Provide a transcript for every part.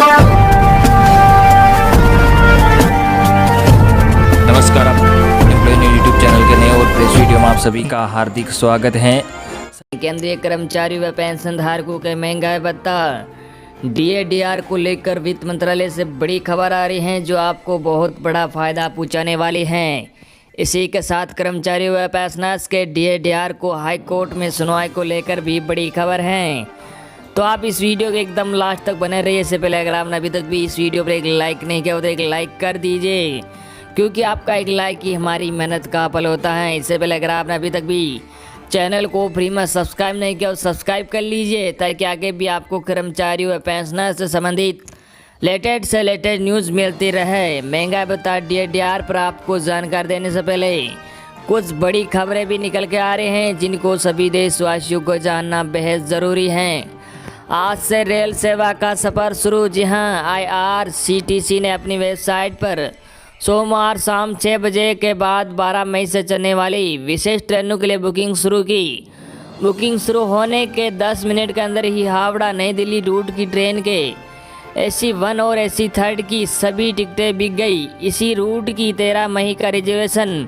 नमस्कार, आप employ news YouTube channel के नए और प्रेस वीडियो में आप सभी का हार्दिक स्वागत है। केंद्रीय कर्मचारी व पेंशन धारकों के महंगाई भत्ता डीएडीआर को लेकर वित्त मंत्रालय से बड़ी खबर आ रही है, जो आपको बहुत बड़ा फायदा पहुंचाने वाली है। इसी के साथ कर्मचारी व पेंशनर्स के डीएडीआर को हाई कोर्ट में सुनवाई को लेकर भी बड़ी खबर है। तो आप इस वीडियो के एकदम लास्ट तक बने रहिए। इससे पहले अगर आपने अभी तक भी इस वीडियो पर एक लाइक नहीं किया हो तो एक लाइक कर दीजिए, क्योंकि आपका एक लाइक ही हमारी मेहनत का फल होता है। इससे पहले अगर आपने अभी तक भी चैनल को फ्री में सब्सक्राइब नहीं किया तो सब्सक्राइब कर लीजिए, ताकि आगे भी आपको कर्मचारी व पेंशनर से संबंधित लेटेस्ट से लेटेस्ट न्यूज़ मिलती रहे। महंगाई भत्ता डीएडीआर पर आपको जानकारी देने से पहले कुछ बड़ी खबरें भी निकल के आ रही हैं, जिनको सभी देशवासियों को जानना बेहद ज़रूरी है। आज से रेल सेवा का सफ़र शुरू। जी हां, आईआरसीटीसी ने अपनी वेबसाइट पर सोमवार शाम 6 बजे के बाद 12 मई से चलने वाली विशेष ट्रेनों के लिए बुकिंग शुरू की। बुकिंग शुरू होने के 10 मिनट के अंदर ही हावड़ा नई दिल्ली रूट की ट्रेन के AC 1 और AC 3 की सभी टिकटें बिक गई। इसी रूट की 13 मई का रिजर्वेशन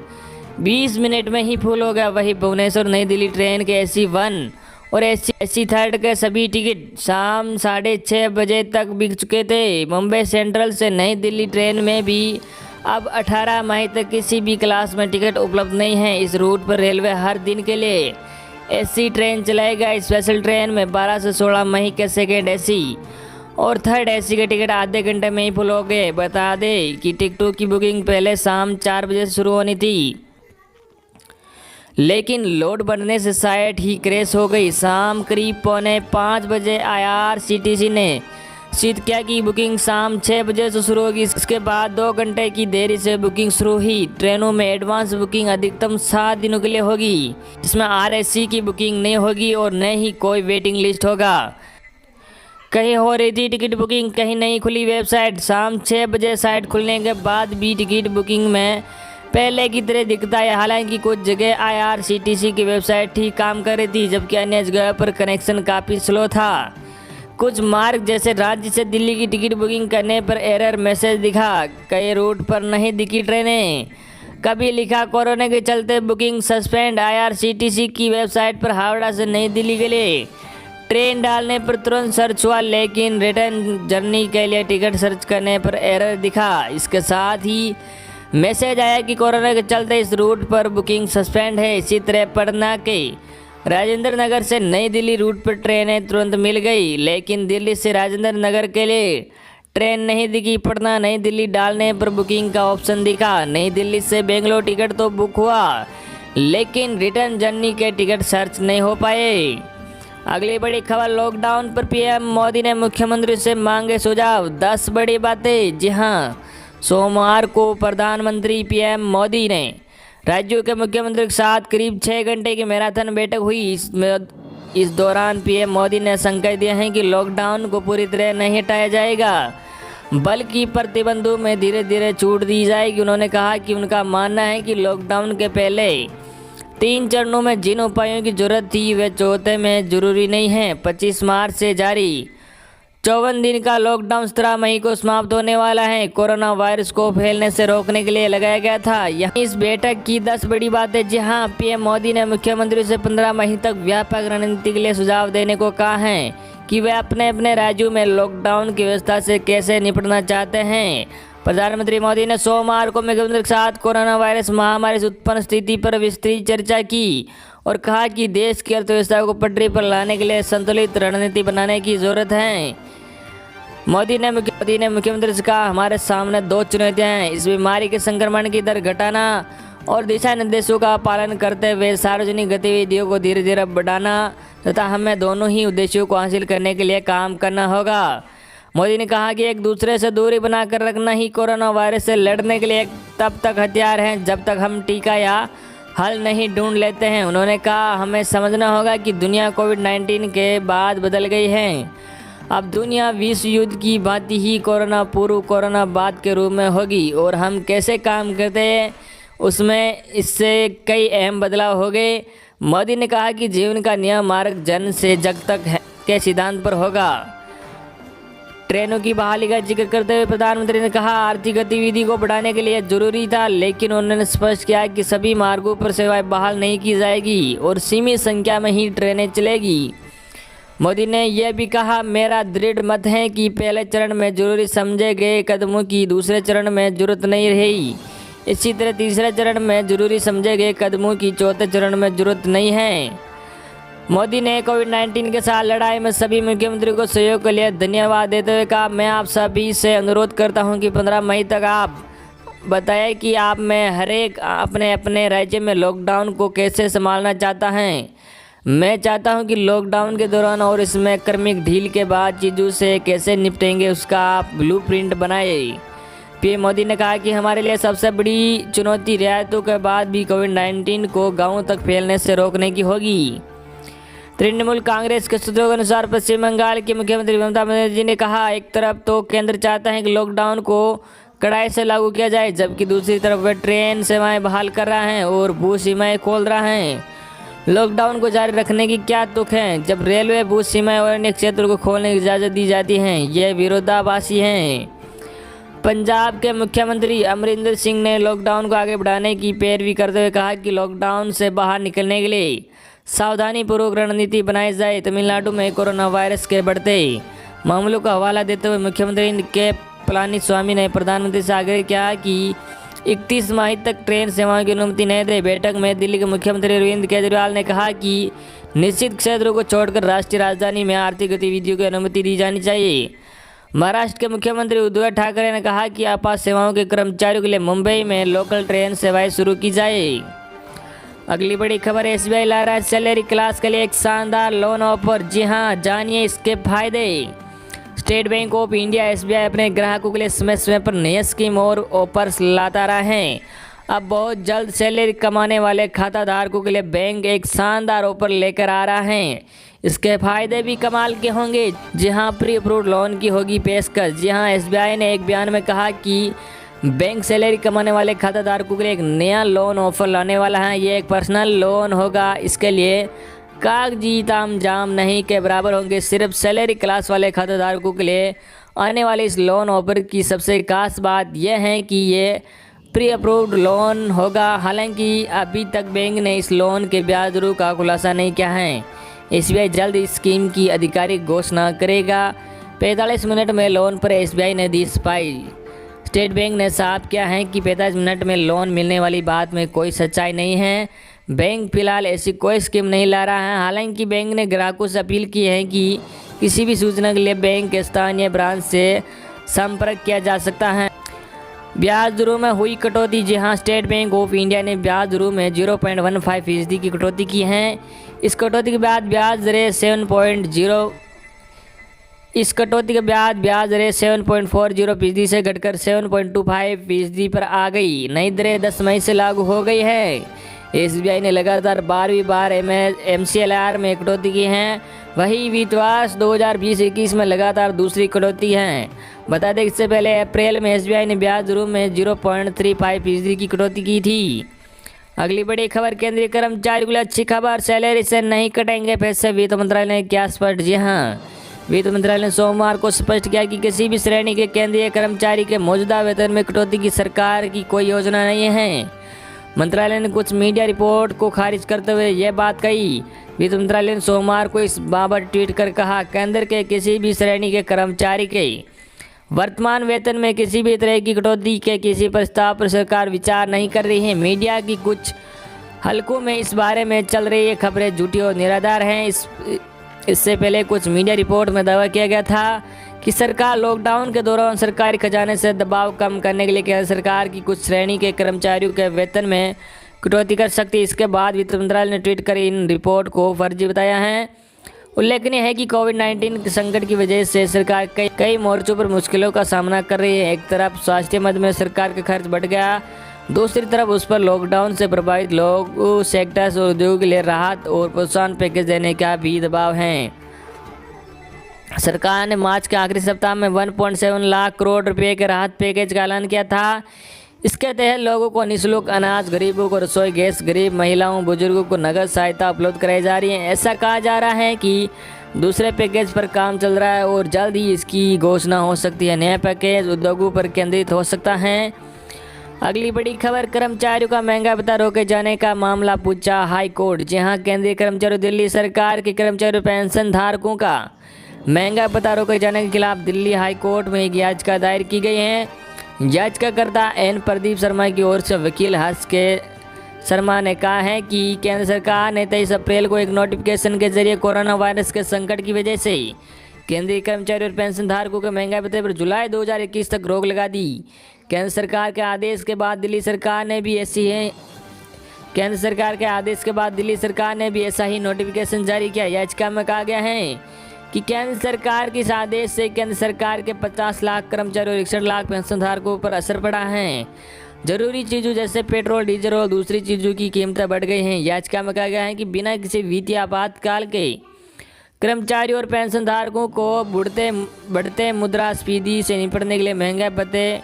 20 मिनट में ही फुल हो गया। वही भुवनेश्वर नई दिल्ली ट्रेन के AC 1 और AC 3 के सभी टिकट शाम 6:30 बजे तक बिक चुके थे। मुंबई सेंट्रल से नई दिल्ली ट्रेन में भी अब 18 मई तक किसी भी क्लास में टिकट उपलब्ध नहीं है। इस रूट पर रेलवे हर दिन के लिए AC ट्रेन चलाएगा। स्पेशल ट्रेन में 12 से 16 मई के सेकेंड AC और थर्ड AC के टिकट आधे घंटे में ही फुल हो गए। बता दें कि टिकटों की बुकिंग पहले शाम 4 बजे से शुरू होनी थी, लेकिन लोड बढ़ने से साइट ही क्रैश हो गई। शाम करीब 4:45 बजे IRCTC ने सिद्ध किया कि बुकिंग शाम 6 बजे से शुरू होगी। इसके बाद 2 घंटे की देरी से बुकिंग शुरू हुई। ट्रेनों में एडवांस बुकिंग अधिकतम 7 दिनों के लिए होगी। इसमें RSC की बुकिंग नहीं होगी और न ही कोई वेटिंग लिस्ट होगा। कहीं हो रही थी टिकट बुकिंग, कहीं नहीं खुली वेबसाइट। शाम 6 बजे साइट खुलने के बाद भी टिकट बुकिंग में पहले की तरह दिखता है। हालांकि कुछ जगह IRCTC की वेबसाइट ठीक काम कर रही थी, जबकि अन्य जगह पर कनेक्शन काफ़ी स्लो था। कुछ मार्ग जैसे रांची से दिल्ली की टिकट बुकिंग करने पर एरर मैसेज दिखा। कई रूट पर नहीं दिखी ट्रेनें। कभी लिखा कोरोना के चलते बुकिंग सस्पेंड। IRCTC की वेबसाइट पर हावड़ा से नई दिल्ली के लिए ट्रेन डालने पर तुरंत सर्च हुआ, लेकिन रिटर्न जर्नी के लिए टिकट सर्च करने पर एरर दिखा। इसके साथ ही मैसेज आया कि कोरोना के चलते इस रूट पर बुकिंग सस्पेंड है। इसी तरह पटना के राजेंद्र नगर से नई दिल्ली रूट पर ट्रेनें तुरंत मिल गई, लेकिन दिल्ली से राजेंद्र नगर के लिए ट्रेन नहीं दिखी। पटना नई दिल्ली डालने पर बुकिंग का ऑप्शन दिखा। नई दिल्ली से बेंगलोर टिकट तो बुक हुआ, लेकिन रिटर्न जर्नी के टिकट सर्च नहीं हो पाए। अगली बड़ी खबर, लॉकडाउन पर PM मोदी ने मुख्यमंत्री से मांगे सुझाव। 10 बड़ी बातें। जी हाँ, सोमवार को प्रधानमंत्री PM मोदी ने राज्यों के मुख्यमंत्री के साथ करीब 6 घंटे की मैराथन बैठक हुई। इस दौरान PM मोदी ने संकेत दिए हैं कि लॉकडाउन को पूरी तरह नहीं हटाया जाएगा, बल्कि प्रतिबंधों में धीरे धीरे छूट दी जाएगी। उन्होंने कहा कि उनका मानना है कि लॉकडाउन के पहले 3 चरणों में जिन उपायों की जरूरत थी वे चौथे में जरूरी नहीं है। 25 मार्च से जारी 54 दिन का लॉकडाउन 17 मई को समाप्त होने वाला है। कोरोना वायरस को फैलने से रोकने के लिए लगाया गया था। यहाँ इस बैठक की 10 बड़ी बातें। जी हाँ, PM मोदी ने मुख्यमंत्री से 15 मई तक व्यापक रणनीति के लिए सुझाव देने को कहा है कि वे अपने अपने राज्यों में लॉकडाउन की व्यवस्था से कैसे निपटना चाहते हैं। प्रधानमंत्री मोदी ने सोमवार को मुख्यमंत्री के साथ कोरोना वायरस महामारी से उत्पन्न स्थिति पर विस्तृत चर्चा की और कहा कि देश की अर्थव्यवस्था को पटरी पर लाने के लिए संतुलित रणनीति बनाने की जरूरत है। मोदी ने मुख्यमंत्री से कहा, हमारे सामने 2 चुनौतियां हैं। इस बीमारी के संक्रमण की दर घटाना और दिशा निर्देशों का पालन करते हुए सार्वजनिक गतिविधियों को धीरे धीरे बढ़ाना तथा हमें दोनों ही उद्देश्यों को हासिल करने के लिए काम करना होगा। मोदी ने कहा कि एक दूसरे से दूरी बनाकर रखना ही कोरोना वायरस से लड़ने के लिए तब तक हथियार है जब तक हम टीका या हल नहीं ढूंढ लेते हैं। उन्होंने कहा, हमें समझना होगा कि दुनिया कोविड-19 के बाद बदल गई है। अब दुनिया विश्व युद्ध की भांति ही कोरोना पूर्व कोरोना बाद के रूप में होगी और हम कैसे काम करते हैं उसमें इससे कई अहम बदलाव हो गए। मोदी ने कहा कि जीवन का नियम मार्ग जन से जग तक के सिद्धांत पर होगा। ट्रेनों की बहाली का जिक्र करते हुए प्रधानमंत्री ने कहा, आर्थिक गतिविधि को बढ़ाने के लिए जरूरी था, लेकिन उन्होंने स्पष्ट किया कि सभी मार्गों पर सेवाएं बहाल नहीं की जाएगी और सीमित संख्या में ही ट्रेनें चलेगी। मोदी ने यह भी कहा, मेरा दृढ़ मत है कि पहले चरण में जरूरी समझे गए कदमों की दूसरे चरण में जरूरत नहीं रही। इसी तरह तीसरे चरण में जरूरी समझे गए कदमों की चौथे चरण में जरूरत नहीं है। मोदी ने कोविड-19 के साथ लड़ाई में सभी मुख्यमंत्रियों को सहयोग के लिए धन्यवाद देते हुए कहा, मैं आप सभी से अनुरोध करता हूं कि 15 मई तक आप बताएं कि आप में हर एक अपने अपने राज्य में लॉकडाउन को कैसे संभालना चाहता है। मैं चाहता हूं कि लॉकडाउन के दौरान और इसमें क्रमिक ढील के बाद चीज़ों से कैसे निपटेंगे उसका आप ब्लूप्रिंट बनाएं। पीएम मोदी ने कहा कि हमारे लिए सबसे बड़ी चुनौती रियायतों के बाद भी कोविड-19 को गाँवों तक फैलने से रोकने की होगी। तृणमूल कांग्रेस के सूत्रों के अनुसार पश्चिम बंगाल की मुख्यमंत्री ममता बनर्जी ने कहा, एक तरफ तो केंद्र चाहता है कि लॉकडाउन को कड़ाई से लागू किया जाए, जबकि दूसरी तरफ वे ट्रेन सेवाएं बहाल कर रहा है और भू सीमाएं खोल रहा है। लॉकडाउन को जारी रखने की क्या तुक है, जब रेलवे, भू सीमाएं और अन्य क्षेत्रों को खोलने की इजाज़त दी जाती है। ये विरोधाभासी हैं। पंजाब के मुख्यमंत्री अमरिंदर सिंह ने लॉकडाउन को आगे बढ़ाने की पैरवी करते हुए कहा कि लॉकडाउन से बाहर निकलने के लिए सावधानी पूर्वक रणनीति बनाई जाए। तमिलनाडु में कोरोना वायरस के बढ़ते मामलों का हवाला देते हुए मुख्यमंत्री के पलानीस्वामी ने प्रधानमंत्री से आग्रह किया कि 31 मई तक ट्रेन सेवाओं की अनुमति नहीं दे। बैठक में दिल्ली के मुख्यमंत्री अरविंद केजरीवाल ने कहा कि निश्चित क्षेत्रों को छोड़कर राष्ट्रीय राजधानी में आर्थिक गतिविधियों की अनुमति दी जानी चाहिए। महाराष्ट्र के मुख्यमंत्री उद्धव ठाकरे ने कहा कि आपात सेवाओं के कर्मचारियों के लिए मुंबई में लोकल ट्रेन सेवाएं शुरू की जाए। अगली बड़ी खबर, एसबीआई ला रहा है सैलरी क्लास के लिए एक शानदार लोन ऑफर। जी हां, जानिए इसके फायदे। State bank of India SBI अपने ग्राहकों के लिए समय समय पर नए स्कीम और ऑफर्स लाता रहा है। अब बहुत जल्द सैलरी कमाने वाले खाताधारकों के लिए बैंक एक शानदार ऑफर लेकर आ रहा है। इसके फायदे भी कमाल के होंगे। जी हां, प्री अप्रूव्ड लोन की होगी पेशकश। जी हां, एसबीआई ने एक बयान में कहा कि बैंक सैलरी कमाने वाले खाताधारकों के लिए एक नया लोन ऑफर लाने वाला है। ये एक पर्सनल लोन होगा। इसके लिए कागजी तामझाम नहीं के बराबर होंगे। सिर्फ सैलरी क्लास वाले खाताधारकों के लिए आने वाले इस लोन ऑफर की सबसे खास बात यह है कि ये प्री अप्रूव्ड लोन होगा। हालांकि अभी तक बैंक ने इस लोन के ब्याज दरों का खुलासा नहीं किया है। एसबीआई जल्द इस स्कीम की आधिकारिक घोषणा करेगा। 45 मिनट में लोन पर एसबीआई ने दी सफाई। स्टेट बैंक ने साफ किया है कि 45 मिनट में लोन मिलने वाली बात में कोई सच्चाई नहीं है। बैंक फिलहाल ऐसी कोई स्कीम नहीं ला रहा है। हालांकि बैंक ने ग्राहकों से अपील की है कि किसी भी सूचना के लिए बैंक के स्थानीय ब्रांच से संपर्क किया जा सकता है। ब्याज दरों में हुई कटौती। जी हां, स्टेट बैंक ऑफ इंडिया ने ब्याज दरों में 0.15% की कटौती की है। इस कटौती के बाद ब्याज दरें 7.40% से घटकर 7.25% पर आ गई। नई दरें 10 मई से लागू हो गई है। एसबीआई ने लगातार 12वीं बार एमसीएलआर में कटौती की है। वही वित्त वर्ष 2020-21 में लगातार दूसरी कटौती है। बता दें, इससे पहले अप्रैल में एसबीआई ने ब्याज दरों में 0.35% की कटौती की थी। अगली बड़ी खबर, केंद्रीय कर्मचारियों के लिए अच्छी खबर, सैलरी से नहीं कटेंगे पैसे। वित्त मंत्रालय ने किया स्पष्ट। जी हाँ, वित्त मंत्रालय ने सोमवार को स्पष्ट किया कि किसी भी श्रेणी के केंद्रीय कर्मचारी के मौजूदा वेतन में कटौती की सरकार की कोई योजना नहीं है। मंत्रालय ने कुछ मीडिया रिपोर्ट को खारिज करते हुए यह बात कही। वित्त मंत्रालय ने सोमवार को इस बाबत ट्वीट कर कहा, केंद्र के किसी भी श्रेणी के कर्मचारी के वर्तमान वेतन में किसी भी तरह की कटौती के किसी प्रस्ताव पर सरकार विचार नहीं कर रही है। मीडिया की कुछ हलकों में इस बारे में चल रही ये खबरें झूठी और निराधार हैं। इससे पहले कुछ मीडिया रिपोर्ट में दावा किया गया था कि सरकार लॉकडाउन के दौरान सरकारी खजाने से दबाव कम करने के लिए केंद्र सरकार की कुछ श्रेणी के कर्मचारियों के वेतन में कटौती कर सकती है। इसके बाद वित्त मंत्रालय ने ट्वीट कर इन रिपोर्ट को फर्जी बताया है। उल्लेखनीय है कि कोविड-19 संकट की वजह से सरकार कई मोर्चों पर मुश्किलों का सामना कर रही है। एक तरफ स्वास्थ्य मद में सरकार का खर्च बढ़ गया, दूसरी तरफ उस पर लॉकडाउन से प्रभावित लोग, सेक्टर्स और उद्योगों के लिए राहत और प्रोत्साहन पैकेज देने का भी दबाव है। सरकार ने मार्च के आखिरी सप्ताह में 1.7 लाख करोड़ रुपए के राहत पैकेज का ऐलान किया था। इसके तहत लोगों को निःशुल्क अनाज, गरीबों को रसोई गैस, गरीब महिलाओं बुजुर्गों को नगद सहायता उपलब्ध कराई जा रही है। ऐसा कहा जा रहा है कि दूसरे पैकेज पर काम चल रहा है और जल्द ही इसकी घोषणा हो सकती है। नया पैकेज उद्योगों पर केंद्रित हो सकता है। अगली बड़ी खबर, कर्मचारियों का महंगा भत्ता रोके जाने का मामला पूछा हाई कोर्ट। जी हाँ, केंद्रीय कर्मचारी दिल्ली सरकार के कर्मचारी पेंशन धारकों का महंगा भत्ता रोके जाने के खिलाफ दिल्ली हाई कोर्ट में एक याचिका दायर की गई है। याचिकाकर्ता एन प्रदीप शर्मा की ओर से वकील हर्ष के शर्मा ने कहा है कि केंद्र सरकार ने 23 अप्रैल को एक नोटिफिकेशन के जरिए कोरोना वायरस के संकट की वजह से केंद्रीय कर्मचारी और पेंशन धारकों के महंगाई भत्ते पर जुलाई 2021 तक रोक लगा दी। केंद्र सरकार के आदेश के बाद दिल्ली सरकार ने भी ऐसा ही नोटिफिकेशन जारी किया। याचिका में कहा गया है कि केंद्र सरकार के इस आदेश से केंद्र सरकार के 50 लाख कर्मचारी और 61 लाख पेंशन धारकों पर असर पड़ा है। जरूरी चीज़ों जैसे पेट्रोल, डीजल और दूसरी चीज़ों की कीमतें बढ़ गई हैं। याचिका में कहा गया है कि बिना किसी वित्तीय आपातकाल के कर्मचारियों और पेंशन धारकों को बढ़ते मुद्रास्फीति से निपटने के लिए महंगाई भत्ते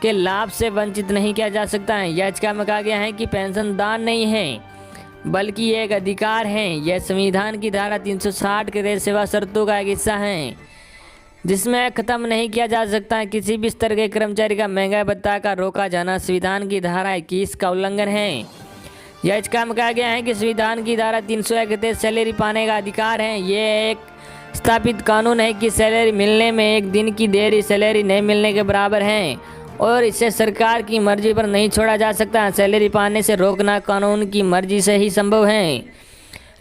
के लाभ से वंचित नहीं किया जा सकता है। याचिका में कहा गया है कि पेंशन दान नहीं है बल्कि एक अधिकार है। यह संविधान की धारा 360 के तहत सेवा शर्तों का एक हिस्सा है जिसमें खत्म नहीं किया जा सकता। किसी भी स्तर के कर्मचारी का महंगाई भत्ता का रोका जाना संविधान की धारा 21 का उल्लंघन है। याचिका में कहा गया है कि संविधान की धारा 301 के तहत सैलरी पाने का अधिकार है। ये एक स्थापित कानून है कि सैलरी मिलने में एक दिन की देरी सैलरी नहीं मिलने के बराबर है और इसे सरकार की मर्जी पर नहीं छोड़ा जा सकता। सैलरी पाने से रोकना कानून की मर्जी से ही संभव है,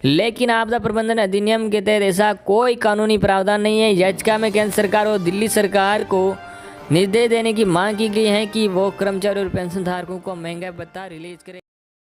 लेकिन आपदा प्रबंधन अधिनियम के तहत ऐसा कोई कानूनी प्रावधान नहीं है। याचिका में केंद्र सरकार और दिल्ली सरकार को निर्देश देने की मांग की गई है कि वो कर्मचारी और पेंशन धारकों को महंगाई भत्ता रिलीज करें।